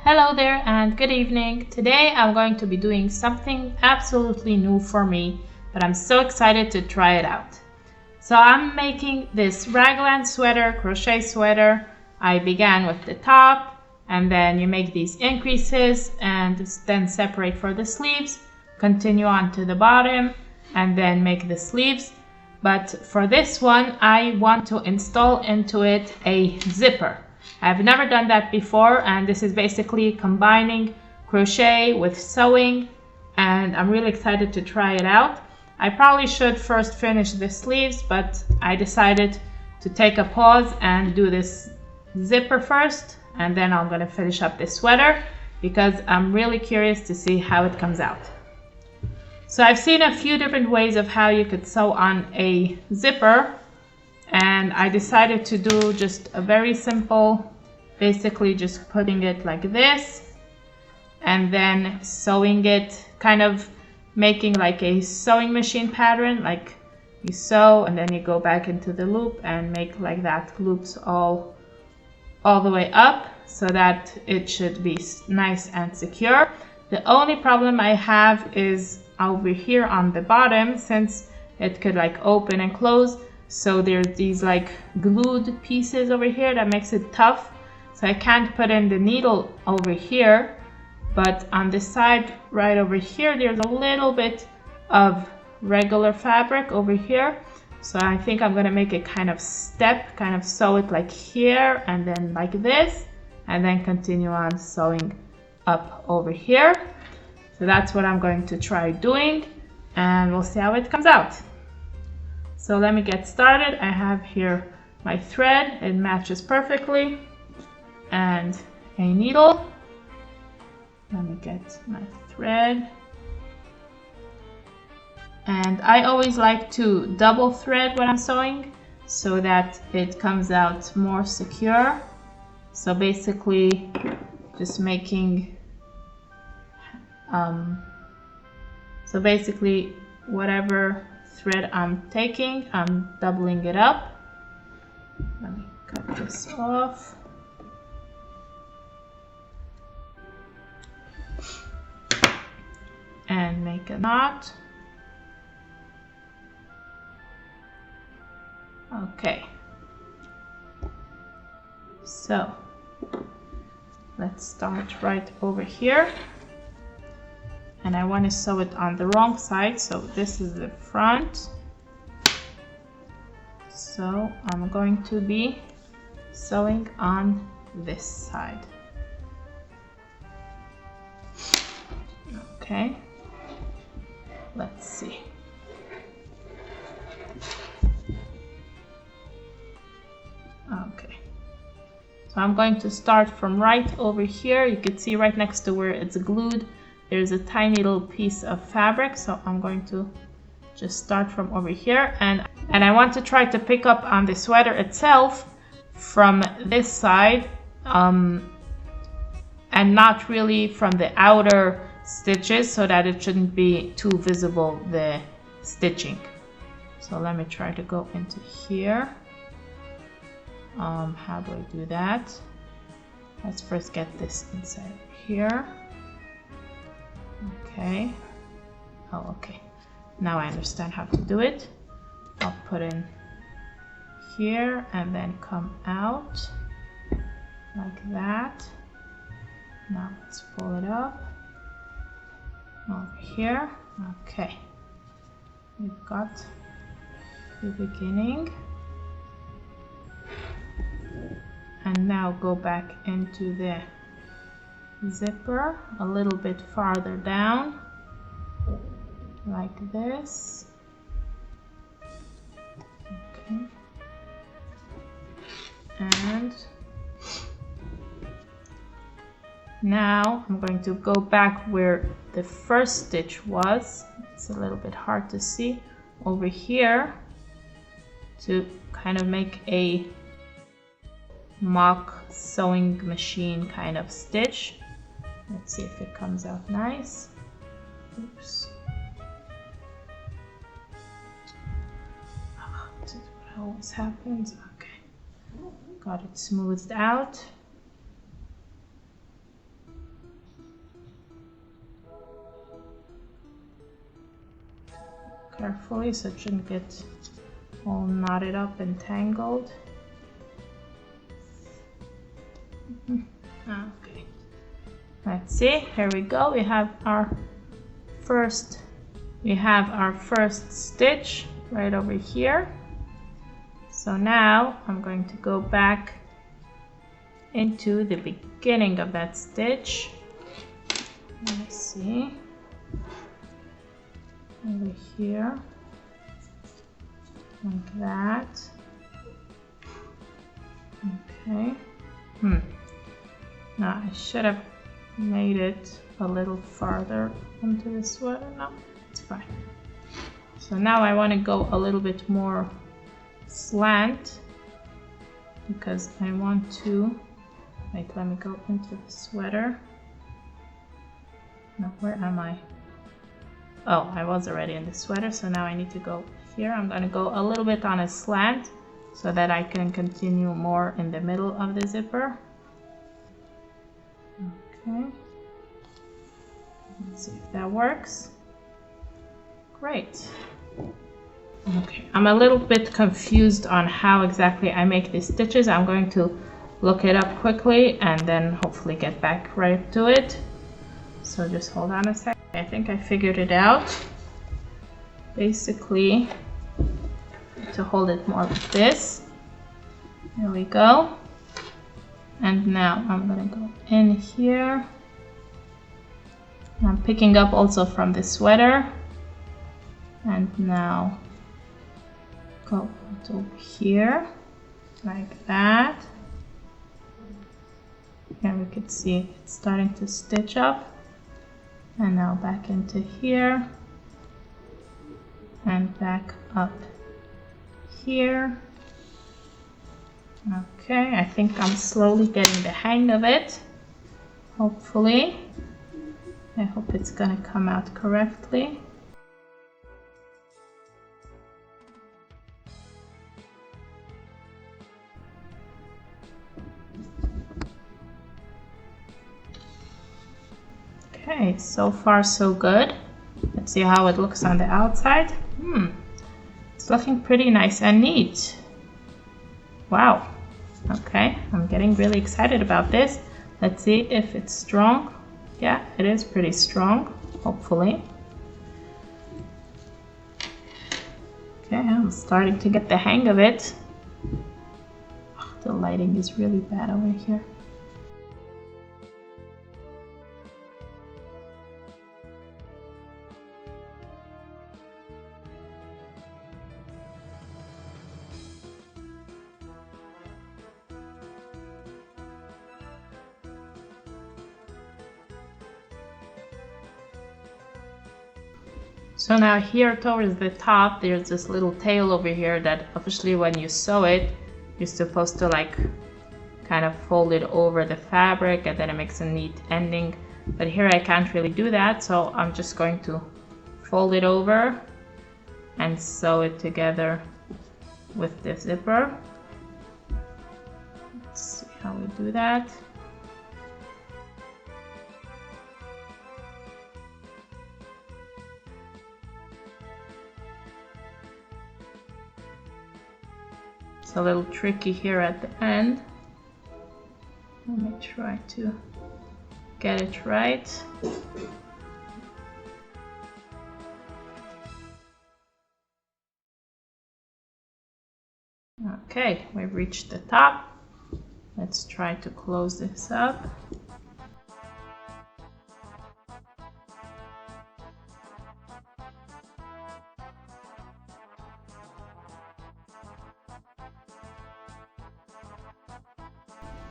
Hello there and good evening. Today I'm going to be doing something absolutely new for me, but I'm so excited to try it out. So I'm making this raglan sweater, crochet sweater. I began with the top and then you make these increases and then separate for the sleeves, continue on to the bottom and then make the sleeves. But for this one, I want to install into it a zipper. I've never done that before, and this is basically combining crochet with sewing, and I'm really excited to try it out. I probably should first finish the sleeves, but I decided to take a pause and do this zipper first, and then I'm going to finish up this sweater because I'm really curious to see how it comes out. So I've seen a few different ways of how you could sew on a zipper, and I decided to do just a very simple, basically just putting it like this and then sewing it, kind of making like a sewing machine pattern, like you sew and then you go back into the loop and make like that loops all the way up so that it should be nice and secure. The only problem I have is over here on the bottom, since it could like open and close. So there's these like glued pieces over here that makes it tough. So I can't put in the needle over here, but on the side right over here, there's a little bit of regular fabric over here. So I think I'm gonna make it kind of step, kind of sew it like here and then like this, and then continue on sewing up over here. So that's what I'm going to try doing, and we'll see how it comes out. So let me get started. I have here my thread, it matches perfectly, and a needle. Let me get my thread. And I always like to double thread when I'm sewing so that it comes out more secure. So basically just making, whatever thread I'm taking, I'm doubling it up. Let me cut this off. And make a knot. Okay. So let's start right over here. And I want to sew it on the wrong side, so this is the front. So I'm going to be sewing on this side. Okay, let's see. Okay, so I'm going to start from right over here. You can see right next to where it's glued, there's a tiny little piece of fabric, so I'm going to just start from over here, and I want to try to pick up on the sweater itself from this side, and not really from the outer stitches, so that it shouldn't be too visible, the stitching. So let me try to go into here. How do I do that? Let's first get this inside here. Okay. Oh, okay. Now I understand how to do it. I'll put in here and then come out like that. Now let's pull it up over here. Okay. We've got the beginning. And now go back into the zipper a little bit farther down, like this. Okay. And now I'm going to go back where the first stitch was. It's a little bit hard to see over here, to kind of make a mock sewing machine kind of stitch. Let's see if it comes out nice. Oops. This is what always happens. Okay. Got it smoothed out. carefully so it shouldn't get all knotted up and tangled. Okay, let's see, here we go. We have our first stitch right over here. So now I'm going to go back into the beginning of that stitch. Let's see, over here, like that. Okay. Now I should have made it a little farther into the sweater. No, it's fine. So now I want to go a little bit more slant because I want to, wait, let me go into the sweater. No, where am I? Oh, I was already in the sweater, so now I need to go here. I'm going to go a little bit on a slant so that I can continue more in the middle of the zipper. Okay, let's see if that works. Great. Okay, I'm a little bit confused on how exactly I make these stitches. I'm going to look it up quickly and then hopefully get back right to it. So just hold on a sec. I think I figured it out. Basically, to hold it more like this. There we go. And now I'm gonna go in here. I'm picking up also from the sweater. And now go over here, like that. Here we can see it's starting to stitch up. And now back into here. And back up here. Okay, I think I'm slowly getting the hang of it. Hopefully. I hope it's gonna come out correctly. Okay, so far so good. Let's see how it looks on the outside. It's looking pretty nice and neat. Wow. Okay, I'm getting really excited about this. Let's see if it's strong. Yeah, it is pretty strong, hopefully. Okay, I'm starting to get the hang of it. Oh, the lighting is really bad over here. So now here towards the top, there's this little tail over here that officially when you sew it, you're supposed to like kind of fold it over the fabric and then it makes a neat ending. But here I can't really do that, so I'm just going to fold it over and sew it together with the zipper. Let's see how we do that. It's a little tricky here at the end. Let me try to get it right. Okay, we've reached the top. Let's try to close this up.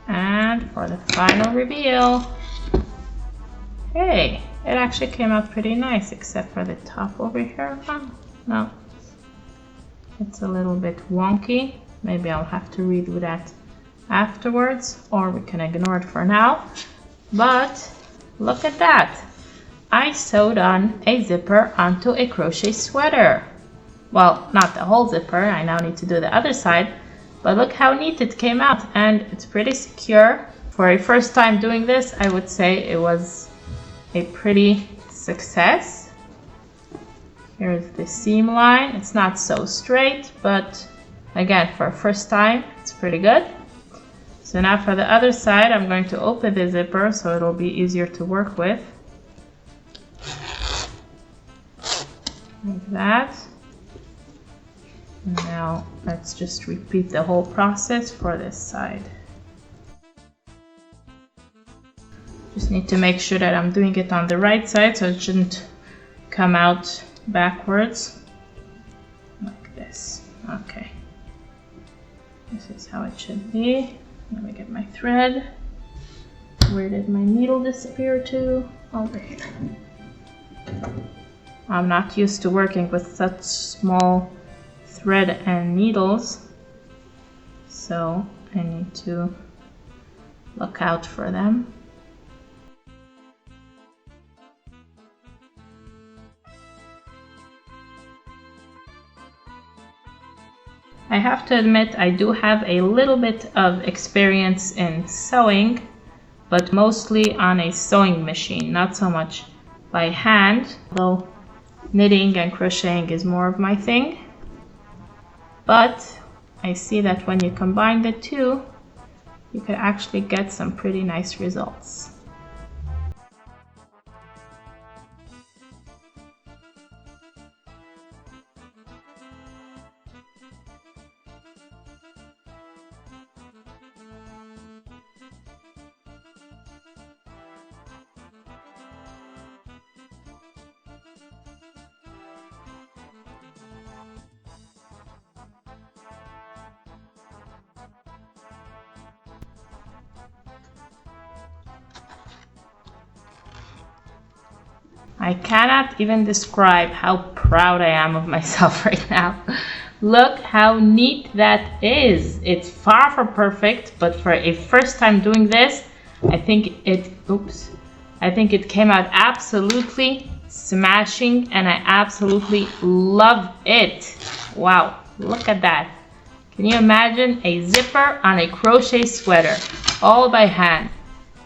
And for the final reveal, hey, it actually came out pretty nice except for the top over here. No, it's a little bit wonky. Maybe I'll have to redo that afterwards, or we can ignore it for now. But look at that. I sewed on a zipper onto a crochet sweater. Well, not the whole zipper. I now need to do the other side. But look how neat it came out, and it's pretty secure. For a first time doing this, I would say it was a pretty success. Here's the seam line. It's not so straight, but again, for a first time, it's pretty good. So now for the other side, I'm going to open the zipper so it'll be easier to work with. Like that. Now let's just repeat the whole process for this side. Just need to make sure that I'm doing it on the right side so it shouldn't come out backwards. Like this. Okay. This is how it should be. Let me get my thread. Where did my needle disappear to? Over here. I'm not used to working with such small thread and needles, so I need to look out for them. I have to admit I do have a little bit of experience in sewing, but mostly on a sewing machine, not so much by hand, although knitting and crocheting is more of my thing. But I see that when you combine the two, you can actually get some pretty nice results. I cannot even describe how proud I am of myself right now. Look how neat that is. It's far from perfect, but for a first time doing this, I think it came out absolutely smashing, and I absolutely love it. Wow, look at that. Can you imagine a zipper on a crochet sweater, all by hand?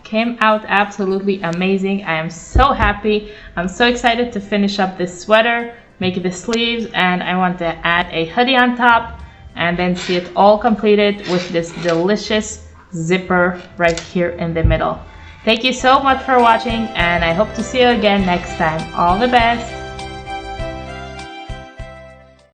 Came out absolutely amazing. I am so happy. I'm so excited to finish up this sweater, make the sleeves, and I want to add a hoodie on top and then see it all completed with this delicious zipper right here in the middle. Thank you so much for watching, and I hope to see you again next time. All the best.